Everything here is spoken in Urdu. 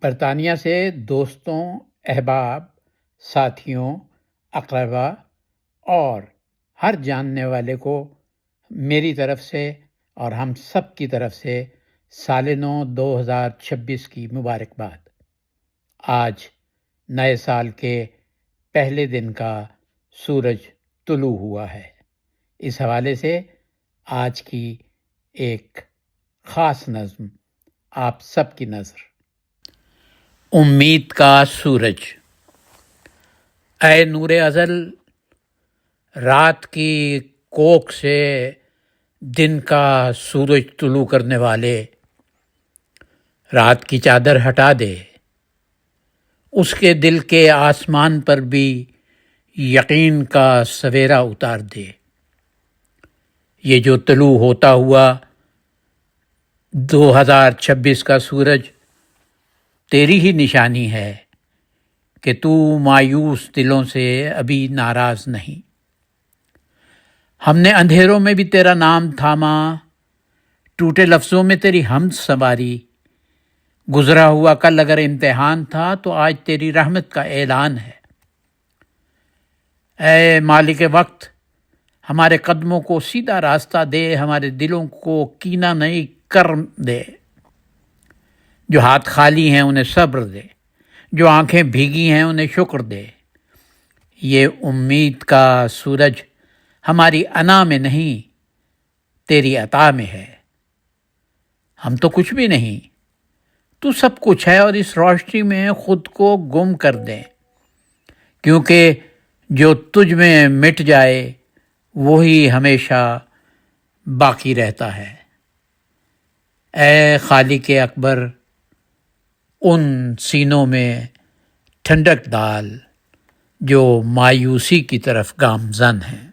برطانیہ سے دوستوں، احباب، ساتھیوں، اقربا اور ہر جاننے والے کو میری طرف سے اور ہم سب کی طرف سے سال نو 2026 کی مبارکباد۔ آج نئے سال کے پہلے دن کا سورج طلوع ہوا ہے۔ اس حوالے سے آج کی ایک خاص نظم آپ سب کی نظر۔ امید کا سورج۔ اے نور ازل، رات کی کوکھ سے دن کا سورج طلوع کرنے والے، رات کی چادر ہٹا دے، اس کے دل کے آسمان پر بھی یقین کا سویرا اتار دے۔ یہ جو طلوع ہوتا ہوا 2026 کا سورج تیری ہی نشانی ہے کہ تو مایوس دلوں سے ابھی ناراض نہیں۔ ہم نے اندھیروں میں بھی تیرا نام تھاما، ٹوٹے لفظوں میں تیری حمد سنواری۔ گزرا ہوا کل اگر امتحان تھا تو آج تیری رحمت کا اعلان ہے۔ اے مالک وقت، ہمارے قدموں کو سیدھا راستہ دے، ہمارے دلوں کو کینہ نہیں کرم دے۔ جو ہاتھ خالی ہیں انہیں صبر دے، جو آنکھیں بھیگی ہیں انہیں شکر دے۔ یہ امید کا سورج ہماری انا میں نہیں، تیری عطا میں ہے۔ ہم تو کچھ بھی نہیں، تو سب کچھ ہے، اور اس روشنی میں خود کو گم کر دیں، کیونکہ جو تجھ میں مٹ جائے وہی ہمیشہ باقی رہتا ہے۔ اے خالق اکبر، ان سینوں میں ٹھنڈک ڈال جو مایوسی کی طرف گامزن ہیں۔